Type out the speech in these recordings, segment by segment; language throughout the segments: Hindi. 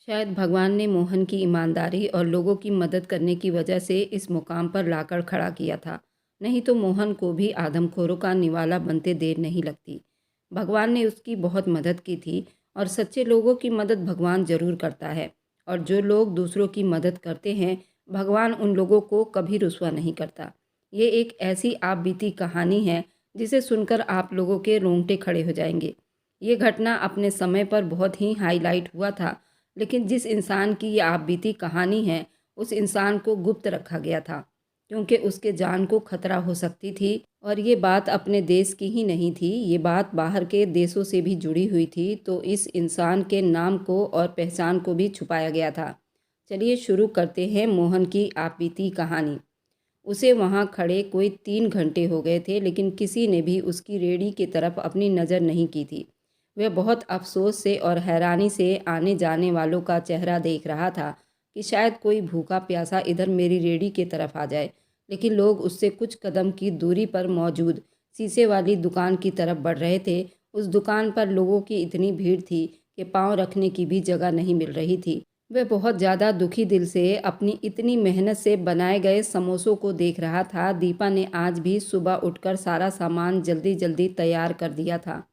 शायद भगवान ने मोहन की ईमानदारी और लोगों की मदद करने की वजह से इस मुकाम पर लाकर खड़ा किया था। नहीं तो मोहन को भी आदमखोरों का निवाला बनते देर नहीं लगती। भगवान ने उसकी बहुत मदद की थी और सच्चे लोगों की मदद भगवान ज़रूर करता है। और जो लोग दूसरों की मदद करते हैं, भगवान उन लोगों को कभी रुस्वा नहीं करता। ये एक ऐसी आप बीती कहानी है जिसे सुनकर आप लोगों के रोंगटे खड़े हो जाएंगे। ये घटना अपने समय पर बहुत ही हाईलाइट हुआ था, लेकिन जिस इंसान की ये आपबीती कहानी है, उस इंसान को गुप्त रखा गया था, क्योंकि उसके जान को खतरा हो सकती थी। और ये बात अपने देश की ही नहीं थी, ये बात बाहर के देशों से भी जुड़ी हुई थी। तो इस इंसान के नाम को और पहचान को भी छुपाया गया था। चलिए शुरू करते हैं मोहन की आपबीती कहानी। उसे वहाँ खड़े कोई 3 घंटे हो गए थे, लेकिन किसी ने भी उसकी रेहड़ी की तरफ अपनी नज़र नहीं की थी। वह बहुत अफसोस से और हैरानी से आने जाने वालों का चेहरा देख रहा था कि शायद कोई भूखा प्यासा इधर मेरी रेहड़ी की तरफ आ जाए। लेकिन लोग उससे कुछ कदम की दूरी पर मौजूद शीशे वाली दुकान की तरफ बढ़ रहे थे। उस दुकान पर लोगों की इतनी भीड़ थी कि पाँव रखने की भी जगह नहीं मिल रही थी। वह बहुत ज़्यादा दुखी दिल से अपनी इतनी मेहनत से बनाए गए समोसों को देख रहा था। दीपा ने आज भी सुबह उठकर सारा सामान जल्दी जल्दी तैयार कर दिया था।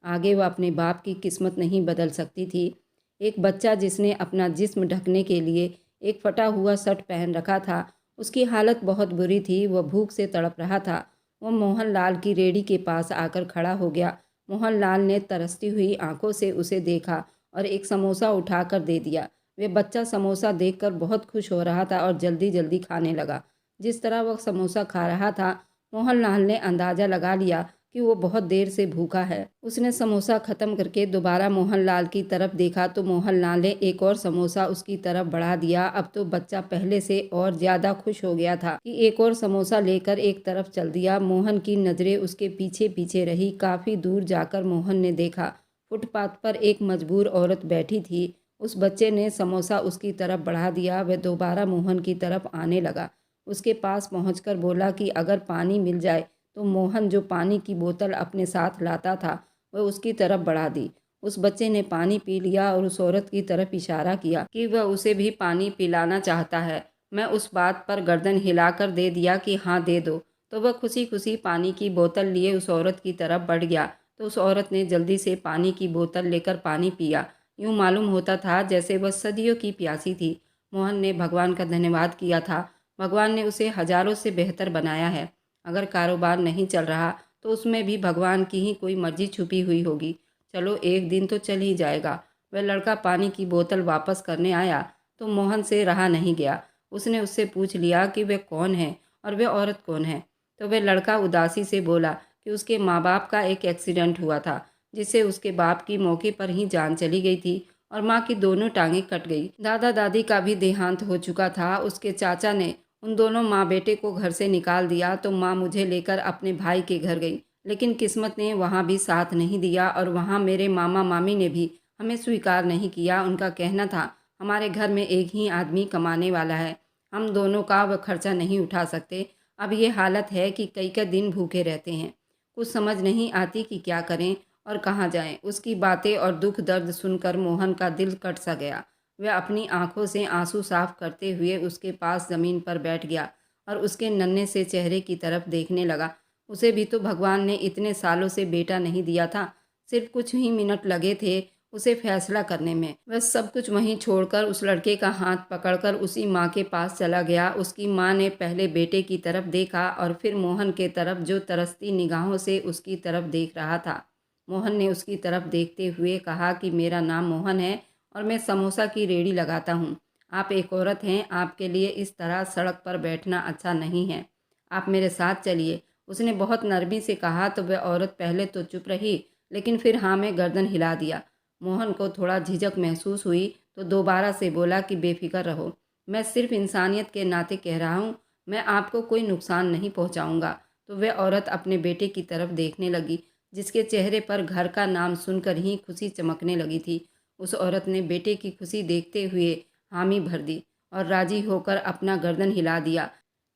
आगे वह अपने बाप की किस्मत नहीं बदल सकती थी। एक बच्चा जिसने अपना जिस्म ढकने के लिए एक फटा हुआ शर्ट पहन रखा था, उसकी हालत बहुत बुरी थी। वह भूख से तड़प रहा था। वह मोहनलाल की रेहड़ी के पास आकर खड़ा हो गया। मोहनलाल ने तरसती हुई आंखों से उसे देखा और एक समोसा उठाकर दे दिया। वे बच्चा समोसा देखकर बहुत खुश हो रहा था और जल्दी जल्दी खाने लगा। जिस तरह वह समोसा खा रहा था, मोहनलाल ने अंदाज़ा लगा लिया कि वो बहुत देर से भूखा है। उसने समोसा ख़त्म करके दोबारा मोहनलाल की तरफ देखा तो मोहनलाल ने एक और समोसा उसकी तरफ बढ़ा दिया। अब तो बच्चा पहले से और ज़्यादा खुश हो गया था कि एक और समोसा लेकर एक तरफ चल दिया। मोहन की नज़रें उसके पीछे पीछे रही। काफ़ी दूर जाकर मोहन ने देखा, फुटपाथ पर एक मजबूर औरत बैठी थी। उस बच्चे ने समोसा उसकी तरफ बढ़ा दिया। वह दोबारा मोहन की तरफ आने लगा। उसके पास पहुंचकर बोला कि अगर पानी मिल जाए तो मोहन जो पानी की बोतल अपने साथ लाता था वह उसकी तरफ बढ़ा दी। उस बच्चे ने पानी पी लिया और उस औरत की तरफ इशारा किया कि वह उसे भी पानी पिलाना चाहता है। मैं उस बात पर गर्दन हिलाकर दे दिया कि हाँ दे दो। तो वह खुशी खुशी पानी की बोतल लिए उस औरत की तरफ बढ़ गया। तो उस औरत ने जल्दी से पानी की बोतल लेकर पानी पिया। यूँ मालूम होता था जैसे वह सदियों की प्यासी थी। मोहन ने भगवान का धन्यवाद किया था। भगवान ने उसे हजारों से बेहतर बनाया है। अगर कारोबार नहीं चल रहा तो उसमें भी भगवान की ही कोई मर्जी छुपी हुई होगी। चलो एक दिन तो चल ही जाएगा। वह लड़का पानी की बोतल वापस करने आया तो मोहन से रहा नहीं गया। उसने उससे पूछ लिया कि वह कौन है और वह औरत कौन है। तो वह लड़का उदासी से बोला कि उसके माँ बाप का एक एक्सीडेंट हुआ था, जिससे उसके बाप की मौके पर ही जान चली गई थी और माँ की दोनों टांगें कट गई। दादा दादी का भी देहांत हो चुका था। उसके चाचा ने उन दोनों माँ बेटे को घर से निकाल दिया तो माँ मुझे लेकर अपने भाई के घर गई। लेकिन किस्मत ने वहाँ भी साथ नहीं दिया और वहाँ मेरे मामा मामी ने भी हमें स्वीकार नहीं किया। उनका कहना था हमारे घर में एक ही आदमी कमाने वाला है, हम दोनों का वह खर्चा नहीं उठा सकते। अब ये हालत है कि कई कई दिन भूखे रहते हैं। कुछ समझ नहीं आती कि क्या करें और कहाँ जाएं। उसकी बातें और दुख दर्द सुनकर मोहन का दिल कट सा गया। वह अपनी आंखों से आंसू साफ करते हुए उसके पास ज़मीन पर बैठ गया और उसके नन्हे से चेहरे की तरफ देखने लगा। उसे भी तो भगवान ने इतने सालों से बेटा नहीं दिया था। सिर्फ कुछ ही मिनट लगे थे उसे फैसला करने में। वह सब कुछ वहीं छोड़कर उस लड़के का हाथ पकड़कर उसी माँ के पास चला गया। उसकी माँ ने पहले बेटे की तरफ देखा और फिर मोहन के तरफ, जो तरसती निगाहों से उसकी तरफ देख रहा था। मोहन ने उसकी तरफ देखते हुए कहा कि मेरा नाम मोहन है और मैं समोसा की रेहड़ी लगाता हूँ। आप एक औरत हैं, आपके लिए इस तरह सड़क पर बैठना अच्छा नहीं है। आप मेरे साथ चलिए। उसने बहुत नरमी से कहा तो वह औरत पहले तो चुप रही, लेकिन फिर हाँ में गर्दन हिला दिया। मोहन को थोड़ा झिझक महसूस हुई तो दोबारा से बोला कि बेफिक्र रहो, मैं सिर्फ इंसानियत के नाते कह रहा हूँ, मैं आपको कोई नुकसान नहीं पहुँचाऊँगा। तो वह औरत अपने बेटे की तरफ देखने लगी, जिसके चेहरे पर घर का नाम सुनकर ही खुशी चमकने लगी थी। उस औरत ने बेटे की खुशी देखते हुए हामी भर दी और राजी होकर अपना गर्दन हिला दिया।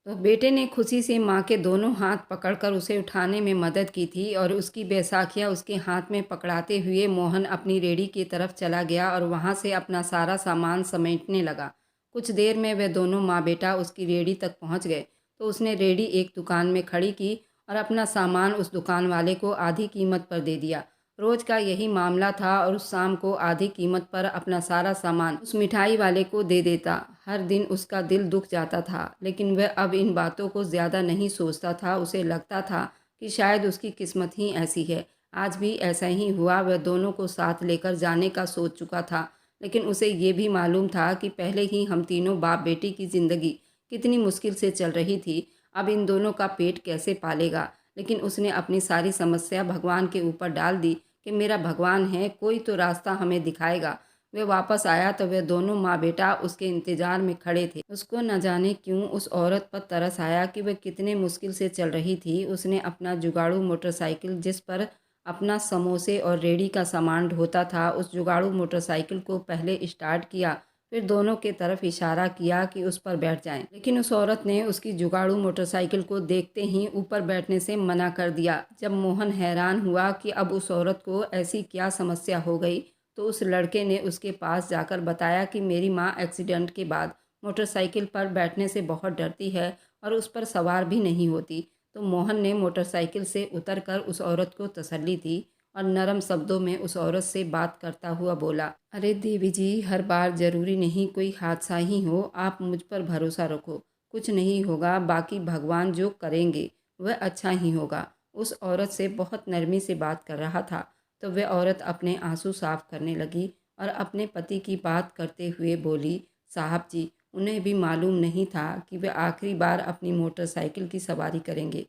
तो बेटे ने खुशी से माँ के दोनों हाथ पकड़कर उसे उठाने में मदद की थी और उसकी बैसाखियाँ उसके हाथ में पकड़ाते हुए मोहन अपनी रेडी की तरफ चला गया और वहाँ से अपना सारा सामान समेटने लगा। कुछ देर में वे दोनों माँ बेटा उसकी रेडी तक पहुँच गए। तो उसने रेडी एक दुकान में खड़ी की और अपना सामान उस दुकान वाले को आधी कीमत पर दे दिया। रोज का यही मामला था और उस शाम को आधी कीमत पर अपना सारा सामान उस मिठाई वाले को दे देता। हर दिन उसका दिल दुख जाता था, लेकिन वह अब इन बातों को ज़्यादा नहीं सोचता था। उसे लगता था कि शायद उसकी किस्मत ही ऐसी है। आज भी ऐसा ही हुआ। वह दोनों को साथ लेकर जाने का सोच चुका था, लेकिन उसे ये भी मालूम था कि पहले ही हम तीनों बाप बेटी की ज़िंदगी कितनी मुश्किल से चल रही थी। अब इन दोनों का पेट कैसे पालेगा। लेकिन उसने अपनी सारी समस्या भगवान के ऊपर डाल दी कि मेरा भगवान है, कोई तो रास्ता हमें दिखाएगा। वे वापस आया तो वे दोनों माँ बेटा उसके इंतजार में खड़े थे। उसको न जाने क्यों उस औरत पर तरस आया कि वह कितने मुश्किल से चल रही थी। उसने अपना जुगाड़ू मोटरसाइकिल, जिस पर अपना समोसे और रेड़ी का सामान ढोता था, उस जुगाड़ू मोटरसाइकिल को पहले स्टार्ट किया, फिर दोनों के तरफ इशारा किया कि उस पर बैठ जाएं। लेकिन उस औरत ने उसकी जुगाड़ू मोटरसाइकिल को देखते ही ऊपर बैठने से मना कर दिया। जब मोहन हैरान हुआ कि अब उस औरत को ऐसी क्या समस्या हो गई, तो उस लड़के ने उसके पास जाकर बताया कि मेरी माँ एक्सीडेंट के बाद मोटरसाइकिल पर बैठने से बहुत डरती है और उस पर सवार भी नहीं होती। तो मोहन ने मोटरसाइकिल से उतरकर उस औरत को तसल्ली दी और नरम शब्दों में उस औरत से बात करता हुआ बोला, अरे देवी जी, हर बार ज़रूरी नहीं कोई हादसा ही हो, आप मुझ पर भरोसा रखो, कुछ नहीं होगा, बाकी भगवान जो करेंगे वह अच्छा ही होगा। उस औरत से बहुत नरमी से बात कर रहा था। तो वह औरत अपने आंसू साफ करने लगी और अपने पति की बात करते हुए बोली, साहब जी, उन्हें भी मालूम नहीं था कि वे आखिरी बार अपनी मोटरसाइकिल की सवारी करेंगे।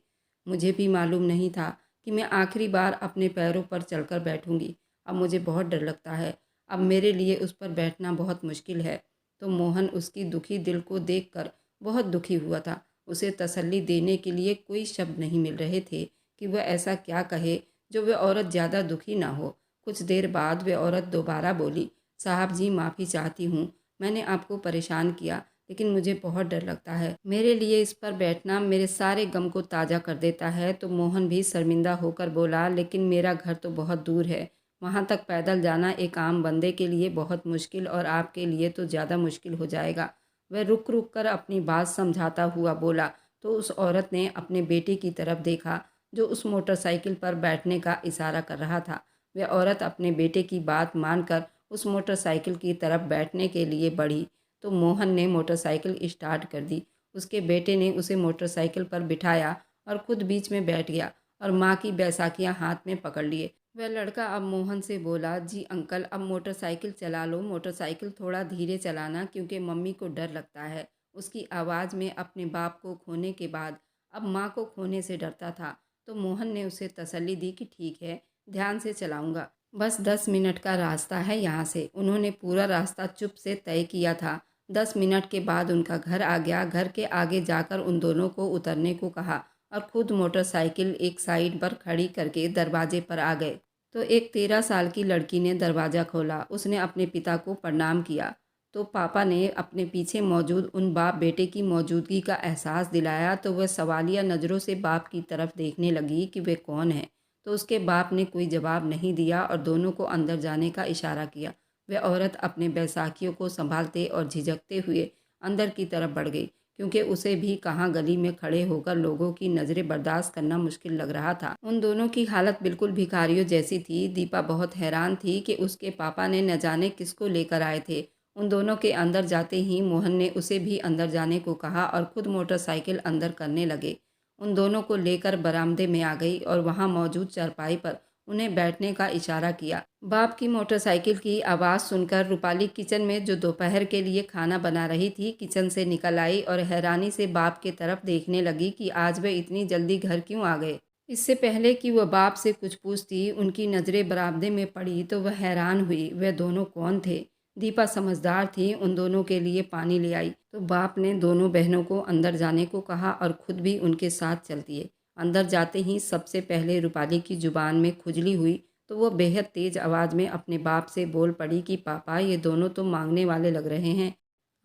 मुझे भी मालूम नहीं था कि मैं आखिरी बार अपने पैरों पर चलकर बैठूंगी। अब मुझे बहुत डर लगता है। अब मेरे लिए उस पर बैठना बहुत मुश्किल है। तो मोहन उसकी दुखी दिल को देखकर बहुत दुखी हुआ था। उसे तसल्ली देने के लिए कोई शब्द नहीं मिल रहे थे कि वह ऐसा क्या कहे जो वह औरत ज़्यादा दुखी ना हो। कुछ देर बाद वह औरत दोबारा बोली, साहब जी, माफ़ी चाहती हूँ, मैंने आपको परेशान किया, लेकिन मुझे बहुत डर लगता है। मेरे लिए इस पर बैठना मेरे सारे गम को ताज़ा कर देता है। तो मोहन भी शर्मिंदा होकर बोला, लेकिन मेरा घर तो बहुत दूर है, वहाँ तक पैदल जाना एक आम बंदे के लिए बहुत मुश्किल और आपके लिए तो ज़्यादा मुश्किल हो जाएगा। वह रुक रुक कर अपनी बात समझाता हुआ बोला। तो उस औरत ने अपने बेटे की तरफ देखा जो उस मोटरसाइकिल पर बैठने का इशारा कर रहा था। वह औरत अपने बेटे की बात मानकर उस मोटरसाइकिल की तरफ बैठने के लिए बढ़ी। तो मोहन ने मोटरसाइकिल स्टार्ट कर दी। उसके बेटे ने उसे मोटरसाइकिल पर बिठाया और खुद बीच में बैठ गया और माँ की बैसाखियाँ हाथ में पकड़ लिए। वह लड़का अब मोहन से बोला, जी अंकल, अब मोटरसाइकिल चला लो, मोटरसाइकिल थोड़ा धीरे चलाना क्योंकि मम्मी को डर लगता है। उसकी आवाज़ में अपने बाप को खोने के बाद अब माँ को खोने से डरता था। तो मोहन ने उसे तसल्ली दी कि ठीक है, ध्यान से चलाऊंगा, बस 10 मिनट का रास्ता है यहाँ से। उन्होंने पूरा रास्ता चुप से तय किया था। 10 मिनट के बाद उनका घर आ गया। घर के आगे जाकर उन दोनों को उतरने को कहा और खुद मोटरसाइकिल एक साइड पर खड़ी करके दरवाजे पर आ गए। तो एक 13 साल की लड़की ने दरवाज़ा खोला। उसने अपने पिता को प्रणाम किया। तो पापा ने अपने पीछे मौजूद उन बाप बेटे की मौजूदगी का एहसास दिलाया। तो वह सवालिया नज़रों से बाप की तरफ देखने लगी कि वे कौन है। तो उसके बाप ने कोई जवाब नहीं दिया और दोनों को अंदर जाने का इशारा किया। वह औरत अपने बैसाखियों को संभालते और झिझकते हुए अंदर की तरफ बढ़ गई, क्योंकि उसे भी कहाँ गली में खड़े होकर लोगों की नज़रें बर्दाश्त करना मुश्किल लग रहा था। उन दोनों की हालत बिल्कुल भिखारियों जैसी थी। दीपा बहुत हैरान थी कि उसके पापा ने न जाने किसको लेकर आए थे। उन दोनों के अंदर जाते ही मोहन ने उसे भी अंदर जाने को कहा और खुद मोटरसाइकिल अंदर करने लगे। उन दोनों को लेकर बरामदे में आ गई और वहां मौजूद चारपाई पर उन्हें बैठने का इशारा किया। बाप की मोटरसाइकिल की आवाज़ सुनकर रूपाली किचन में जो दोपहर के लिए खाना बना रही थी, किचन से निकल आई और हैरानी से बाप की तरफ देखने लगी कि आज वे इतनी जल्दी घर क्यों आ गए। इससे पहले कि वह बाप से कुछ पूछती, उनकी नज़रें बरामदे में पड़ी तो वह हैरान हुई। वह दोनों कौन थे? दीपा समझदार थी, उन दोनों के लिए पानी ले आई। तो बाप ने दोनों बहनों को अंदर जाने को कहा और खुद भी उनके साथ चल दिए। अंदर जाते ही सबसे पहले रूपाली की जुबान में खुजली हुई। तो वो बेहद तेज़ आवाज़ में अपने बाप से बोल पड़ी कि पापा, ये दोनों तो मांगने वाले लग रहे हैं,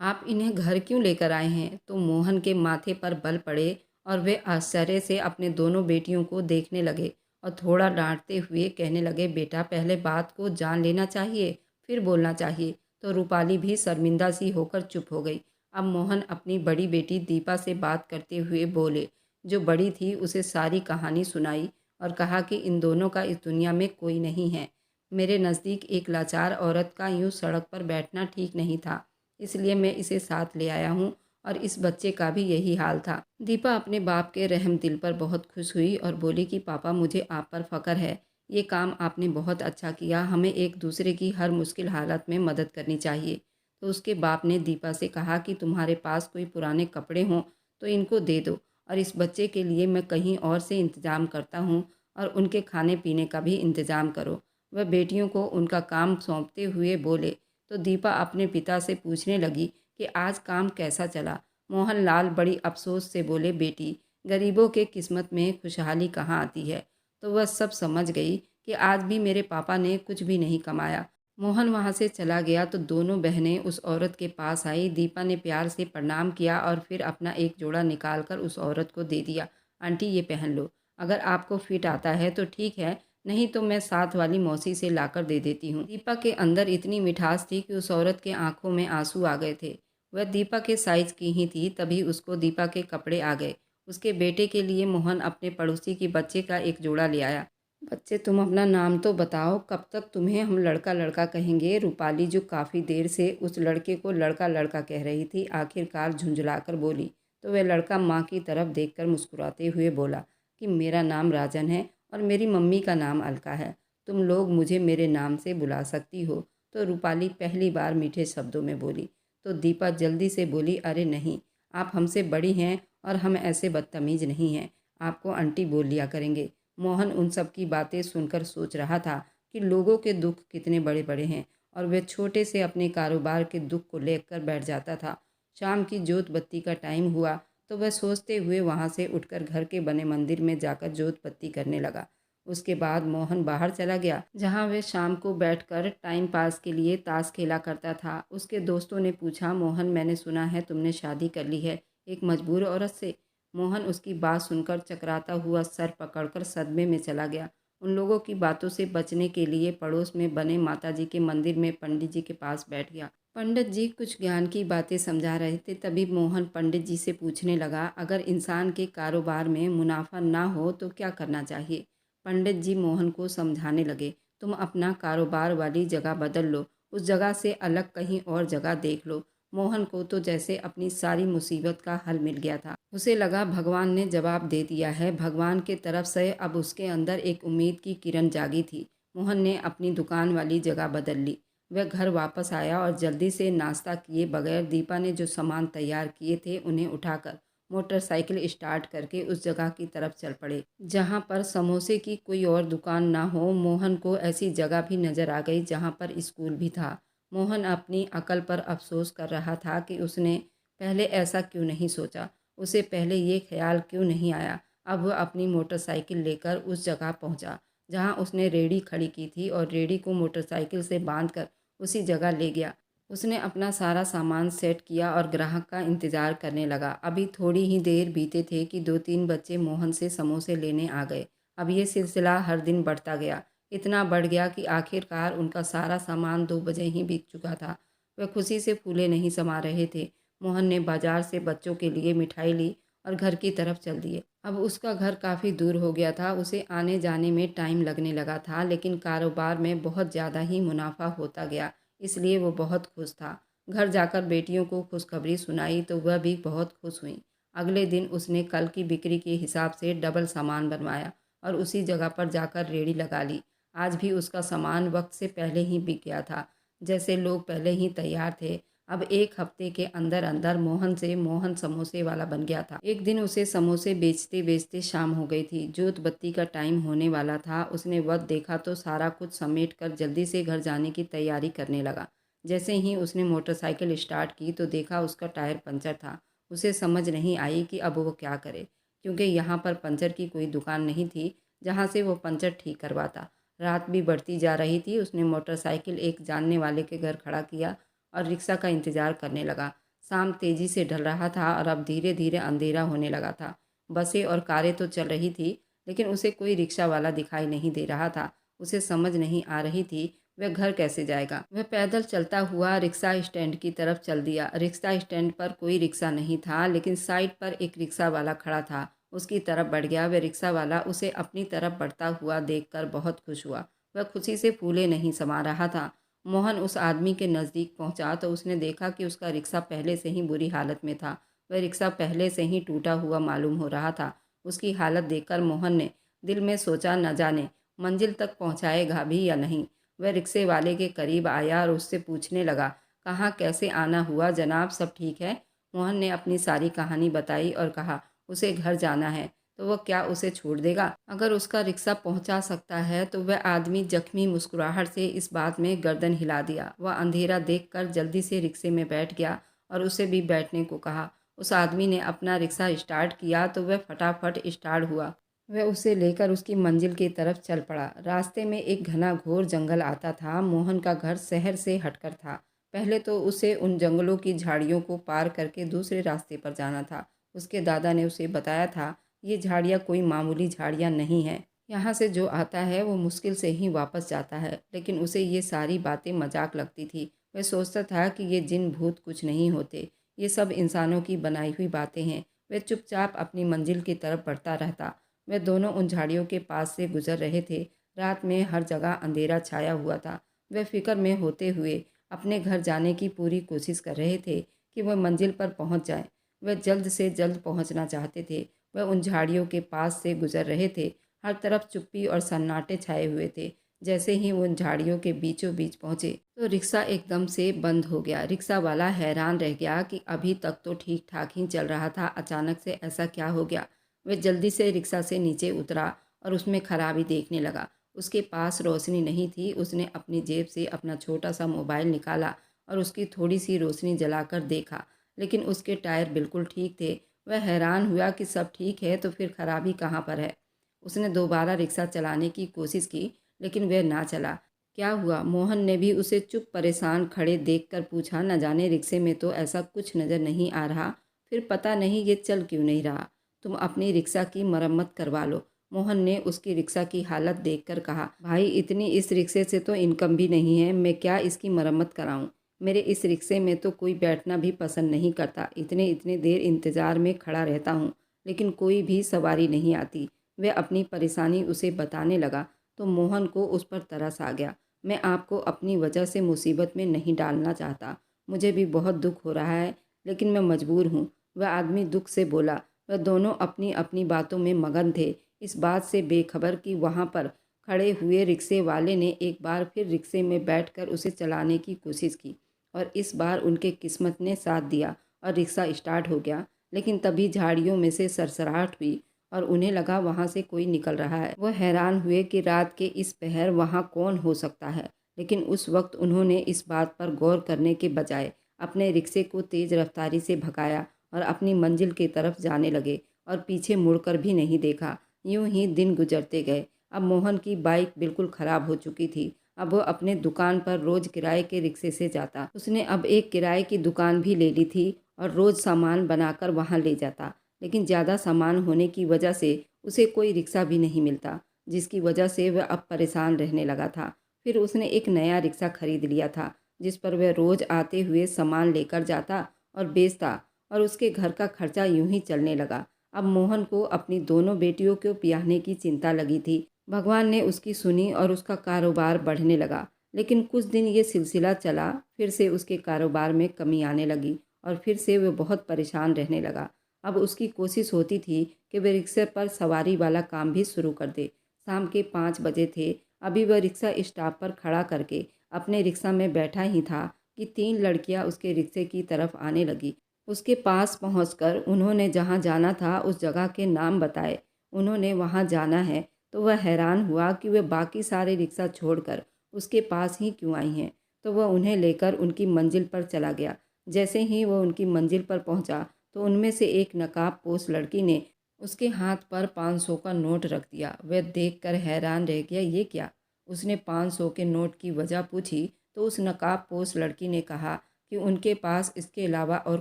आप इन्हें घर क्यों लेकर आए हैं? तो मोहन के माथे पर बल पड़े और वे आश्चर्य से अपने दोनों बेटियों को देखने लगे और थोड़ा डांटते हुए कहने लगे, बेटा पहले बात को जान लेना चाहिए, फिर बोलना चाहिए। तो रूपाली भी शर्मिंदा सी होकर चुप हो गई। अब मोहन अपनी बड़ी बेटी दीपा से बात करते हुए बोले। जो बड़ी थी उसे सारी कहानी सुनाई और कहा कि इन दोनों का इस दुनिया में कोई नहीं है। मेरे नज़दीक एक लाचार औरत का यूं सड़क पर बैठना ठीक नहीं था, इसलिए मैं इसे साथ ले आया हूँ और इस बच्चे का भी यही हाल था। दीपा अपने बाप के रहम दिल पर बहुत खुश हुई और बोली कि पापा मुझे आप पर फ़ख्र है। ये काम आपने बहुत अच्छा किया, हमें एक दूसरे की हर मुश्किल हालत में मदद करनी चाहिए। तो उसके बाप ने दीपा से कहा कि तुम्हारे पास कोई पुराने कपड़े हों तो इनको दे दो और इस बच्चे के लिए मैं कहीं और से इंतज़ाम करता हूँ और उनके खाने पीने का भी इंतज़ाम करो। वह बेटियों को उनका काम सौंपते हुए बोले। तो दीपा अपने पिता से पूछने लगी कि आज काम कैसा चला। मोहनलाल बड़ी अफसोस से बोले, बेटी गरीबों के किस्मत में खुशहाली कहाँ आती है। तो वह सब समझ गई कि आज भी मेरे पापा ने कुछ भी नहीं कमाया। मोहन वहाँ से चला गया तो दोनों बहनें उस औरत के पास आई। दीपा ने प्यार से प्रणाम किया और फिर अपना एक जोड़ा निकाल कर उस औरत को दे दिया। आंटी ये पहन लो, अगर आपको फिट आता है तो ठीक है, नहीं तो मैं साथ वाली मौसी से लाकर दे देती हूँ। दीपा के अंदर इतनी मिठास थी कि उस औरत के आंखों में आंसू आ गए थे। वह दीपा के साइज की ही थी, तभी उसको दीपा के कपड़े आ गए। उसके बेटे के लिए मोहन अपने पड़ोसी की बच्चे का एक जोड़ा ले आया। बच्चे तुम अपना नाम तो बताओ, कब तक तुम्हें हम लड़का लड़का कहेंगे। रूपाली जो काफ़ी देर से उस लड़के को लड़का लड़का कह रही थी, आखिरकार झुंझलाकर बोली। तो वह लड़का माँ की तरफ देखकर मुस्कुराते हुए बोला कि मेरा नाम राजन है और मेरी मम्मी का नाम अलका है। तुम लोग मुझे मेरे नाम से बुला सकती हो। तो रूपाली पहली बार मीठे शब्दों में बोली। तो दीपा जल्दी से बोली, अरे नहीं, आप हमसे बड़ी हैं और हम ऐसे बदतमीज़ नहीं हैं, आपको आंटी बोल लिया करेंगे। मोहन उन सब की बातें सुनकर सोच रहा था कि लोगों के दुख कितने बड़े बड़े हैं और वह छोटे से अपने कारोबार के दुख को लेकर बैठ जाता था। शाम की जोत बत्ती का टाइम हुआ तो वह सोचते हुए वहाँ से उठकर घर के बने मंदिर में जाकर जोत बत्ती करने लगा। उसके बाद मोहन बाहर चला गया, जहाँ वह शाम को बैठकर टाइम पास के लिए ताश खेला करता था। उसके दोस्तों ने पूछा, मोहन मैंने सुना है तुमने शादी कर ली है एक मजबूर औरत से। मोहन उसकी बात सुनकर चकराता हुआ सर पकड़कर सदमे में चला गया। उन लोगों की बातों से बचने के लिए पड़ोस में बने माताजी के मंदिर में पंडित जी के पास बैठ गया। पंडित जी कुछ ज्ञान की बातें समझा रहे थे, तभी मोहन पंडित जी से पूछने लगा, अगर इंसान के कारोबार में मुनाफा ना हो तो क्या करना चाहिए। पंडित जी मोहन को समझाने लगे, तुम अपना कारोबार वाली जगह बदल लो, उस जगह से अलग कहीं और जगह देख लो। मोहन को तो जैसे अपनी सारी मुसीबत का हल मिल गया था। उसे लगा भगवान ने जवाब दे दिया है। भगवान के तरफ से अब उसके अंदर एक उम्मीद की किरण जागी थी। मोहन ने अपनी दुकान वाली जगह बदल ली। वह घर वापस आया और जल्दी से नाश्ता किए बगैर दीपा ने जो सामान तैयार किए थे उन्हें उठाकर मोटरसाइकिल स्टार्ट करके उस जगह की तरफ चल पड़े जहां पर समोसे की कोई और दुकान ना हो। मोहन को ऐसी जगह भी नज़र आ गई जहां पर स्कूल भी था। मोहन अपनी अकल पर अफसोस कर रहा था कि उसने पहले ऐसा क्यों नहीं सोचा, उसे पहले ये ख्याल क्यों नहीं आया। अब वह अपनी मोटरसाइकिल लेकर उस जगह पहुंचा जहां उसने रेहड़ी खड़ी की थी और रेहड़ी को मोटरसाइकिल से बांधकर उसी जगह ले गया। उसने अपना सारा सामान सेट किया और ग्राहक का इंतज़ार करने लगा। अभी थोड़ी ही देर बीते थे कि 2-3 बच्चे मोहन से समोसे लेने आ गए। अब ये सिलसिला हर दिन बढ़ता गया, इतना बढ़ गया कि आखिरकार उनका सारा सामान 2 बजे ही बिक चुका था। वह खुशी से फूले नहीं समा रहे थे। मोहन ने बाजार से बच्चों के लिए मिठाई ली और घर की तरफ चल दिए। अब उसका घर काफ़ी दूर हो गया था, उसे आने जाने में टाइम लगने लगा था, लेकिन कारोबार में बहुत ज़्यादा ही मुनाफा होता गया, इसलिए वो बहुत खुश था। घर जाकर बेटियों को खुशखबरी सुनाई तो वह भी बहुत खुश हुई। अगले दिन उसने कल की बिक्री के हिसाब से डबल सामान बनवाया और उसी जगह पर जाकर रेहड़ी लगा ली। आज भी उसका सामान वक्त से पहले ही बिक गया था, जैसे लोग पहले ही तैयार थे। अब एक हफ्ते के अंदर अंदर मोहन से मोहन समोसे वाला बन गया था। एक दिन उसे समोसे बेचते बेचते शाम हो गई थी। जोत बत्ती का टाइम होने वाला था। उसने वक्त देखा तो सारा कुछ समेट कर जल्दी से घर जाने की तैयारी करने लगा। जैसे ही उसने मोटरसाइकिल स्टार्ट की तो देखा उसका टायर पंचर था। उसे समझ नहीं आई कि अब वो क्या करे, क्योंकि यहाँ पर पंचर की कोई दुकान नहीं थी जहाँ से वो पंचर ठीक करवाता। रात भी बढ़ती जा रही थी। उसने मोटरसाइकिल एक जानने वाले के घर खड़ा किया और रिक्शा का इंतज़ार करने लगा। शाम तेजी से ढल रहा था और अब धीरे धीरे अंधेरा होने लगा था। बसें और कारें तो चल रही थी, लेकिन उसे कोई रिक्शा वाला दिखाई नहीं दे रहा था। उसे समझ नहीं आ रही थी वह घर कैसे जाएगा। वह पैदल चलता हुआ रिक्शा स्टैंड की तरफ चल दिया। रिक्शा स्टैंड पर कोई रिक्शा नहीं था, लेकिन साइड पर एक रिक्शा वाला खड़ा था। उसकी तरफ बढ़ गया। वह रिक्शा वाला उसे अपनी तरफ बढ़ता हुआ देखकर बहुत खुश हुआ। वह खुशी से फूले नहीं समा रहा था। मोहन उस आदमी के नज़दीक पहुंचा तो उसने देखा कि उसका रिक्शा पहले से ही बुरी हालत में था। वह रिक्शा पहले से ही टूटा हुआ मालूम हो रहा था। उसकी हालत देखकर मोहन ने दिल में सोचा, न जाने मंजिल तक पहुंचाएगा भी या नहीं। वह रिक्शे वाले के करीब आया और उससे पूछने लगा, कहाँ कैसे आना हुआ जनाब, सब ठीक है? मोहन ने अपनी सारी कहानी बताई और कहा, उसे घर जाना है तो वह क्या उसे छोड़ देगा? अगर उसका रिक्शा पहुंचा सकता है तो वह आदमी जख्मी मुस्कुराहट से इस बात में गर्दन हिला दिया। वह अंधेरा देखकर जल्दी से रिक्शे में बैठ गया और उसे भी बैठने को कहा। उस आदमी ने अपना रिक्शा स्टार्ट किया तो वह फटाफट स्टार्ट हुआ। वह उसे लेकर उसकी मंजिल की तरफ चल पड़ा। रास्ते में एक घना घोर जंगल आता था। मोहन का घर शहर से हटकर था। पहले तो उसे उन जंगलों की झाड़ियों को पार करके दूसरे रास्ते पर जाना था। उसके दादा ने उसे बताया था, ये झाड़ियाँ कोई मामूली झाड़ियाँ नहीं हैं। यहाँ से जो आता है वो मुश्किल से ही वापस जाता है। लेकिन उसे ये सारी बातें मजाक लगती थी। वह सोचता था कि ये जिन भूत कुछ नहीं होते, ये सब इंसानों की बनाई हुई बातें हैं। वह चुपचाप अपनी मंजिल की तरफ बढ़ता रहता। वे दोनों उन झाड़ियों के पास से गुजर रहे थे। रात में हर जगह अंधेरा छाया हुआ था। वे फिक्र में होते हुए अपने घर जाने की पूरी कोशिश कर रहे थे कि वह मंजिल पर पहुंच जाए। वह जल्द से जल्द पहुंचना चाहते थे। वह उन झाड़ियों के पास से गुजर रहे थे। हर तरफ चुप्पी और सन्नाटे छाए हुए थे। जैसे ही वो उन झाड़ियों के बीचों बीच पहुंचे तो रिक्शा एकदम से बंद हो गया। रिक्शा वाला हैरान रह गया कि अभी तक तो ठीक ठाक ही चल रहा था, अचानक से ऐसा क्या हो गया। वह जल्दी से रिक्शा से नीचे उतरा और उसमें खराबी देखने लगा। उसके पास रोशनी नहीं थी। उसने अपनी जेब से अपना छोटा सा मोबाइल निकाला और उसकी थोड़ी सी रोशनी जलाकर देखा, लेकिन उसके टायर बिल्कुल ठीक थे। वह हैरान हुआ कि सब ठीक है तो फिर खराबी कहाँ पर है। उसने दोबारा रिक्शा चलाने की कोशिश की, लेकिन वह ना चला। क्या हुआ? मोहन ने भी उसे चुप परेशान खड़े देखकर पूछा। न जाने रिक्शे में तो ऐसा कुछ नज़र नहीं आ रहा, फिर पता नहीं ये चल क्यों नहीं रहा। तुम अपनी रिक्शा की मरम्मत करवा लो। मोहन ने उसकी रिक्शा की हालत देखकर कहा, भाई इतनी इस रिक्शे से तो इनकम भी नहीं है, मैं क्या इसकी मरम्मत कराऊं? मेरे इस रिक्शे में तो कोई बैठना भी पसंद नहीं करता। इतने इतने देर इंतज़ार में खड़ा रहता हूँ, लेकिन कोई भी सवारी नहीं आती। वह अपनी परेशानी उसे बताने लगा तो मोहन को उस पर तरस आ गया। मैं आपको अपनी वजह से मुसीबत में नहीं डालना चाहता। मुझे भी बहुत दुख हो रहा है, लेकिन मैं मजबूर हूँ। वह आदमी दुख से बोला। वह दोनों अपनी अपनी बातों में मगन थे, इस बात से बेखबर कि वहाँ पर खड़े हुए रिक्शे वाले ने एक बार फिर रिक्शे में बैठकर उसे चलाने की कोशिश की और इस बार उनके किस्मत ने साथ दिया और रिक्शा स्टार्ट हो गया। लेकिन तभी झाड़ियों में से सरसराहट हुई और उन्हें लगा वहाँ से कोई निकल रहा है। वह हैरान हुए कि रात के इस पहर वहाँ कौन हो सकता है, लेकिन उस वक्त उन्होंने इस बात पर गौर करने के बजाय अपने रिक्शे को तेज़ रफ्तारी से भगाया और अपनी मंजिल की तरफ जाने लगे और पीछे मुड़कर भी नहीं देखा। यूं ही दिन गुजरते गए। अब मोहन की बाइक बिल्कुल ख़राब हो चुकी थी। अब वह अपने दुकान पर रोज़ किराए के रिक्शे से जाता। उसने अब एक किराए की दुकान भी ले ली थी और रोज़ सामान बनाकर वहाँ ले जाता। लेकिन ज़्यादा सामान होने की वजह से उसे कोई रिक्शा भी नहीं मिलता, जिसकी वजह से वह अब परेशान रहने लगा था। फिर उसने एक नया रिक्शा खरीद लिया था, जिस पर वह रोज़ आते हुए सामान लेकर जाता और बेचता और उसके घर का खर्चा यूं ही चलने लगा। अब मोहन को अपनी दोनों बेटियों को ब्याहने की चिंता लगी थी। भगवान ने उसकी सुनी और उसका कारोबार बढ़ने लगा। लेकिन कुछ दिन ये सिलसिला चला, फिर से उसके कारोबार में कमी आने लगी और फिर से वह बहुत परेशान रहने लगा। अब उसकी कोशिश होती थी कि वह रिक्शे पर सवारी वाला काम भी शुरू कर दे। शाम के 5 बजे थे। अभी वह रिक्शा स्टॉप पर खड़ा करके अपने रिक्शा में बैठा ही था कि 3 लड़कियां उसके रिक्शे की तरफ आने लगी। उसके पास पहुंचकर उन्होंने जहां जाना था उस जगह के नाम बताए। उन्होंने वहां जाना है तो वह हैरान हुआ कि वह बाकी सारे रिक्शा छोड़कर उसके पास ही क्यों आई हैं। तो वह उन्हें लेकर उनकी मंजिल पर चला गया। जैसे ही वह उनकी मंजिल पर पहुंचा तो उनमें से एक नकाबपोश लड़की ने उसके हाथ पर 500 का नोट रख दिया। वह देखकर हैरान रह गया, ये क्या? उसने 500 के नोट की वजह पूछी तो उस नकाबपोश लड़की ने कहा कि उनके पास इसके अलावा और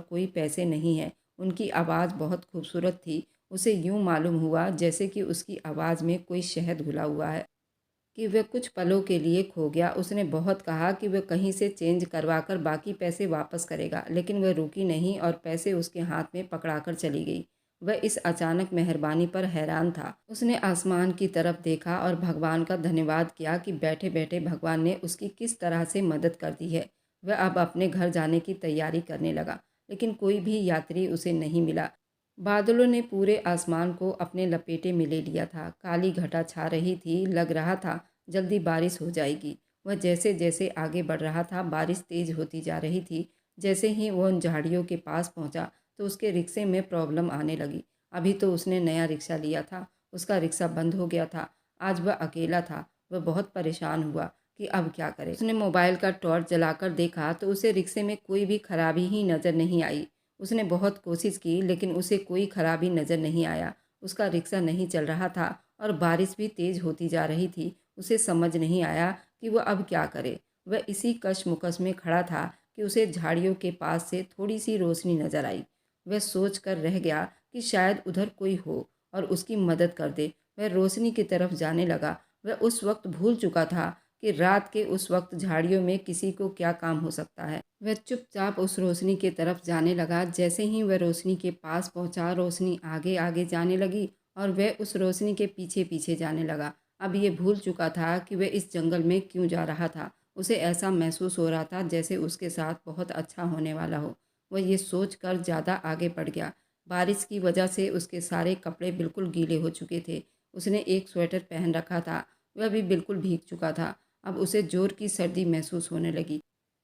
कोई पैसे नहीं है। उनकी आवाज़ बहुत खूबसूरत थी। उसे यूँ मालूम हुआ जैसे कि उसकी आवाज़ में कोई शहद घुला हुआ है। कि वह कुछ पलों के लिए खो गया। उसने बहुत कहा कि वह कहीं से चेंज करवाकर बाकी पैसे वापस करेगा, लेकिन वह रुकी नहीं और पैसे उसके हाथ में पकड़ाकर चली गई। वह इस अचानक मेहरबानी पर हैरान था। उसने आसमान की तरफ देखा और भगवान का धन्यवाद किया कि बैठे-बैठे भगवान ने उसकी किस तरह से मदद कर दी है। वह अब अपने घर जाने की तैयारी करने लगा, लेकिन कोई भी यात्री उसे नहीं मिला। बादलों ने पूरे आसमान को अपने लपेटे में ले लिया था। काली घटा छा रही थी, लग रहा था जल्दी बारिश हो जाएगी। वह जैसे जैसे आगे बढ़ रहा था, बारिश तेज होती जा रही थी। जैसे ही वह उन झाड़ियों के पास पहुंचा तो उसके रिक्शे में प्रॉब्लम आने लगी। अभी तो उसने नया रिक्शा लिया था, उसका रिक्शा बंद हो गया था। आज वह अकेला था। वह बहुत परेशान हुआ कि अब क्या करे। उसने मोबाइल का टॉर्च जलाकर देखा तो उसे रिक्शे में कोई भी खराबी ही नज़र नहीं आई। उसने बहुत कोशिश की, लेकिन उसे कोई खराबी नज़र नहीं आया। उसका रिक्शा नहीं चल रहा था और बारिश भी तेज़ होती जा रही थी। उसे समझ नहीं आया कि वह अब क्या करे। वह इसी कशमकश में खड़ा था कि उसे झाड़ियों के पास से थोड़ी सी रोशनी नजर आई। वह सोच कर रह गया कि शायद उधर कोई हो और उसकी मदद कर दे। वह रोशनी की तरफ जाने लगा। वह उस वक्त भूल चुका था कि रात के उस वक्त झाड़ियों में किसी को क्या काम हो सकता है। वह चुपचाप उस रोशनी की तरफ जाने लगा। जैसे ही वह रोशनी के पास पहुंचा, रोशनी आगे आगे जाने लगी और वह उस रोशनी के पीछे पीछे जाने लगा। अब ये भूल चुका था कि वह इस जंगल में क्यों जा रहा था। उसे ऐसा महसूस हो रहा था जैसे उसके साथ बहुत अच्छा होने वाला हो। वह ये सोच कर ज़्यादा आगे बढ़ गया। बारिश की वजह से उसके सारे कपड़े बिल्कुल गीले हो चुके थे। उसने एक स्वेटर पहन रखा था, वह भी बिल्कुल भीग चुका था। अब उसे ज़ोर की सर्दी महसूस होने लगी।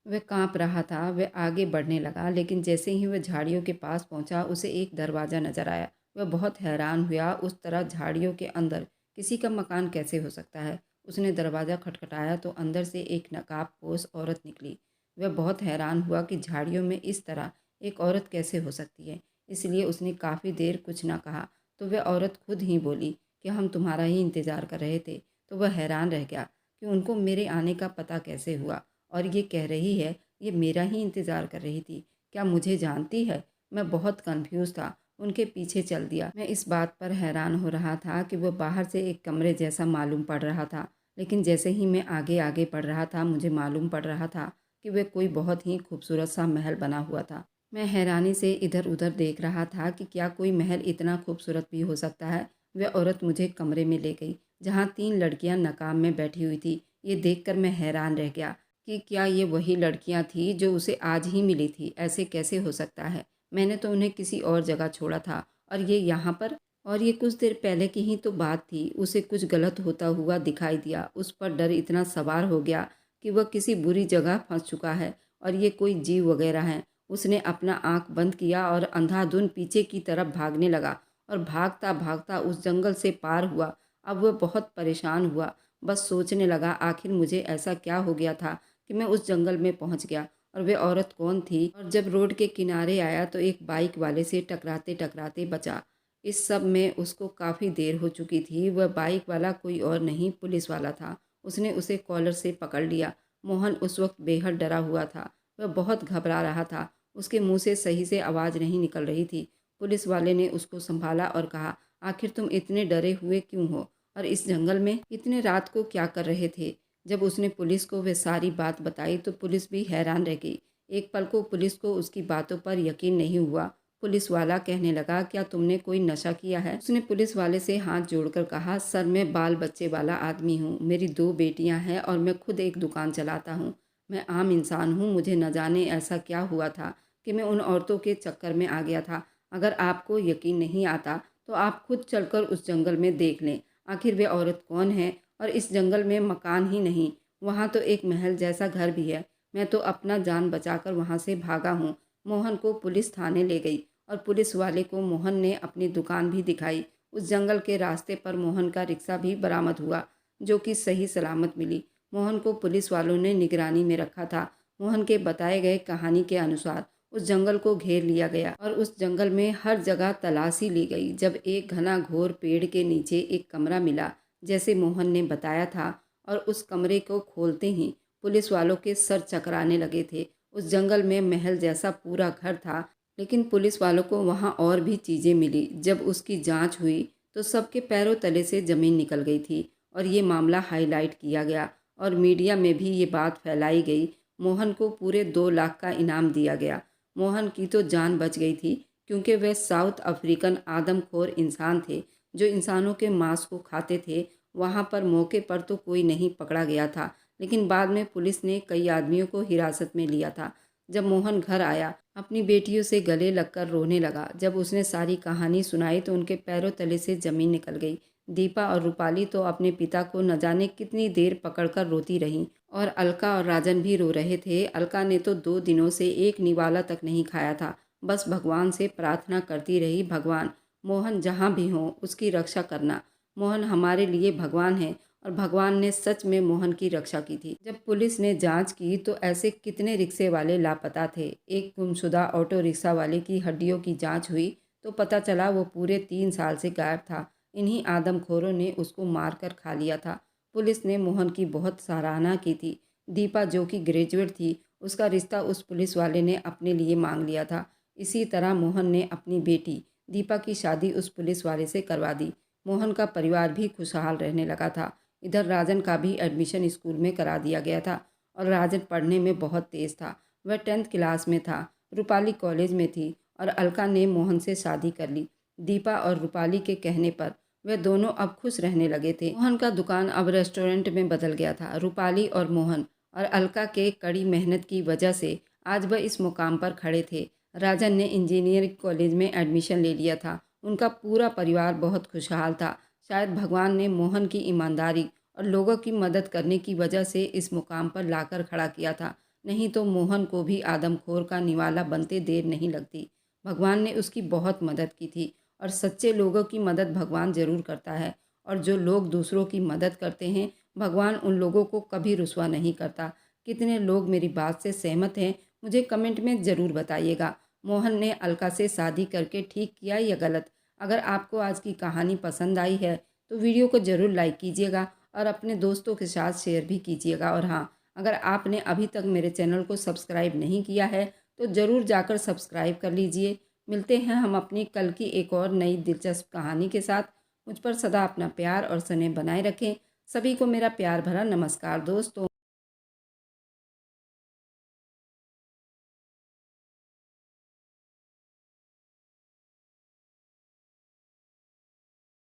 वह काँप रहा था। वह आगे बढ़ने लगा, लेकिन जैसे ही वह झाड़ियों के पास पहुंचा, उसे एक दरवाज़ा नज़र आया। वह बहुत हैरान हुआ। उस तरह झाड़ियों के अंदर किसी का मकान कैसे हो सकता है। उसने दरवाज़ा खटखटाया तो अंदर से एक नकाबपोश औरत निकली। वह बहुत हैरान हुआ कि झाड़ियों में इस तरह एक औरत कैसे हो सकती है। इसलिए उसने काफ़ी देर कुछ न कहा तो वह औरत खुद ही बोली कि हम तुम्हारा ही इंतज़ार कर रहे थे। तो वह हैरान रह गया कि उनको मेरे आने का पता कैसे हुआ और ये कह रही है ये मेरा ही इंतज़ार कर रही थी। क्या मुझे जानती है? मैं बहुत कन्फ्यूज़ था। उनके पीछे चल दिया। मैं इस बात पर हैरान हो रहा था कि वह बाहर से एक कमरे जैसा मालूम पड़ रहा था, लेकिन जैसे ही मैं आगे आगे बढ़ रहा था, मुझे मालूम पड़ रहा था कि वह कोई बहुत ही खूबसूरत सा महल बना हुआ था। मैं हैरानी से इधर उधर देख रहा था कि क्या कोई महल इतना खूबसूरत भी हो सकता है। वह औरत मुझे कमरे में ले गई जहाँ 3 लड़कियाँ नकाब में बैठी हुई थी। ये देखकर मैं हैरान रह गया कि क्या ये वही लड़कियाँ थी जो उसे आज ही मिली थी। ऐसे कैसे हो सकता है? मैंने तो उन्हें किसी और जगह छोड़ा था और ये यहाँ पर। और ये कुछ देर पहले की ही तो बात थी। उसे कुछ गलत होता हुआ दिखाई दिया। उस पर डर इतना सवार हो गया कि वह किसी बुरी जगह फंस चुका है और ये कोई जीव वगैरह है। उसने अपना आँख बंद किया और अंधाधुंध पीछे की तरफ भागने लगा और भागता भागता उस जंगल से पार हुआ। अब वह बहुत परेशान हुआ। बस सोचने लगा आखिर मुझे ऐसा क्या हो गया था कि मैं उस जंगल में पहुंच गया और वह औरत कौन थी। और जब रोड के किनारे आया तो एक बाइक वाले से टकराते टकराते बचा। इस सब में उसको काफ़ी देर हो चुकी थी। वह बाइक वाला कोई और नहीं, पुलिस वाला था। उसने उसे कॉलर से पकड़ लिया। मोहन उस वक्त बेहद डरा हुआ था। वह बहुत घबरा रहा था। उसके मुंह से सही से आवाज़ नहीं निकल रही थी। पुलिस वाले ने उसको संभाला और कहा, आखिर तुम इतने डरे हुए क्यों हो और इस जंगल में इतने रात को क्या कर रहे थे? जब उसने पुलिस को वह सारी बात बताई तो पुलिस भी हैरान रह गई। एक पल को पुलिस को उसकी बातों पर यकीन नहीं हुआ। पुलिस वाला कहने लगा, क्या तुमने कोई नशा किया है? उसने पुलिस वाले से हाथ जोड़कर कहा, सर मैं बाल बच्चे वाला आदमी हूँ। मेरी 2 बेटियाँ हैं और मैं खुद एक दुकान चलाता हूँ। मैं आम इंसान हूँ। मुझे न जाने ऐसा क्या हुआ था कि मैं उन औरतों के चक्कर में आ गया था। अगर आपको यकीन नहीं आता तो आप खुद चलकर उस जंगल में देख लें। आखिर वे औरत कौन है? और इस जंगल में मकान ही नहीं, वहाँ तो एक महल जैसा घर भी है। मैं तो अपना जान बचाकर वहाँ से भागा हूँ। मोहन को पुलिस थाने ले गई और पुलिस वाले को मोहन ने अपनी दुकान भी दिखाई। उस जंगल के रास्ते पर मोहन का रिक्शा भी बरामद हुआ, जो कि सही सलामत मिली। मोहन को पुलिस वालों ने निगरानी में रखा था। मोहन के बताए गए कहानी के अनुसार उस जंगल को घेर लिया गया और उस जंगल में हर जगह तलाशी ली गई। जब एक घना घोर पेड़ के नीचे एक कमरा मिला, जैसे मोहन ने बताया था, और उस कमरे को खोलते ही पुलिस वालों के सर चकराने लगे थे। उस जंगल में महल जैसा पूरा घर था, लेकिन पुलिस वालों को वहाँ और भी चीज़ें मिली। जब उसकी जांच हुई तो सबके पैरों तले से ज़मीन निकल गई थी और ये मामला हाईलाइट किया गया और मीडिया में भी ये बात फैलाई गई। मोहन को पूरे 2 लाख का इनाम दिया गया। मोहन की तो जान बच गई थी, क्योंकि वे साउथ अफ्रीकन आदमखोर इंसान थे जो इंसानों के मांस को खाते थे। वहाँ पर मौके पर तो कोई नहीं पकड़ा गया था, लेकिन बाद में पुलिस ने कई आदमियों को हिरासत में लिया था। जब मोहन घर आया, अपनी बेटियों से गले लगकर रोने लगा। जब उसने सारी कहानी सुनाई तो उनके पैरों तले से ज़मीन निकल गई। दीपा और रूपाली तो अपने पिता को न जाने कितनी देर पकड़कर रोती रहीं और अलका और राजन भी रो रहे थे। अलका ने तो 2 दिनों से एक निवाला तक नहीं खाया था, बस भगवान से प्रार्थना करती रही, भगवान, मोहन जहाँ भी हो उसकी रक्षा करना। मोहन हमारे लिए भगवान है और भगवान ने सच में मोहन की रक्षा की थी। जब पुलिस ने जांच की तो ऐसे कितने रिक्शे वाले लापता थे। एक गुमशुदा ऑटो रिक्शा वाले की हड्डियों की जांच हुई तो पता चला वो पूरे 3 साल से गायब था। इन्हीं आदमखोरों ने उसको मारकर खा लिया था। पुलिस ने मोहन की बहुत सराहना की थी। दीपा, जो कि ग्रेजुएट थी, उसका रिश्ता उस पुलिस वाले ने अपने लिए मांग लिया था। इसी तरह मोहन ने अपनी बेटी दीपा की शादी उस पुलिस वाले से करवा दी। मोहन का परिवार भी खुशहाल रहने लगा था। इधर राजन का भी एडमिशन स्कूल में करा दिया गया था और राजन पढ़ने में बहुत तेज़ था। वह 10th क्लास में था। रूपाली कॉलेज में थी और अलका ने मोहन से शादी कर ली। दीपा और रूपाली के कहने पर वे दोनों अब खुश रहने लगे थे। मोहन का दुकान अब रेस्टोरेंट में बदल गया था। रूपाली और मोहन और अलका के कड़ी मेहनत की वजह से आज वह इस मुकाम पर खड़े थे। राजन ने इंजीनियरिंग कॉलेज में एडमिशन ले लिया था। उनका पूरा परिवार बहुत खुशहाल था। शायद भगवान ने मोहन की ईमानदारी और लोगों की मदद करने की वजह से इस मुकाम पर लाकर खड़ा किया था, नहीं तो मोहन को भी आदमखोर का निवाला बनते देर नहीं लगती। भगवान ने उसकी बहुत मदद की थी और सच्चे लोगों की मदद भगवान ज़रूर करता है। और जो लोग दूसरों की मदद करते हैं, भगवान उन लोगों को कभी रुसवा नहीं करता। कितने लोग मेरी बात से सहमत हैं, मुझे कमेंट में ज़रूर बताइएगा। मोहन ने अलका से शादी करके ठीक किया या गलत? अगर आपको आज की कहानी पसंद आई है तो वीडियो को ज़रूर लाइक कीजिएगा और अपने दोस्तों के साथ शेयर भी कीजिएगा। और हाँ, अगर आपने अभी तक मेरे चैनल को सब्सक्राइब नहीं किया है तो ज़रूर जाकर सब्सक्राइब कर लीजिए। मिलते हैं हम अपनी कल की एक और नई दिलचस्प कहानी के साथ। मुझ पर सदा अपना प्यार और स्नेह बनाए रखें। सभी को मेरा प्यार भरा नमस्कार दोस्तों।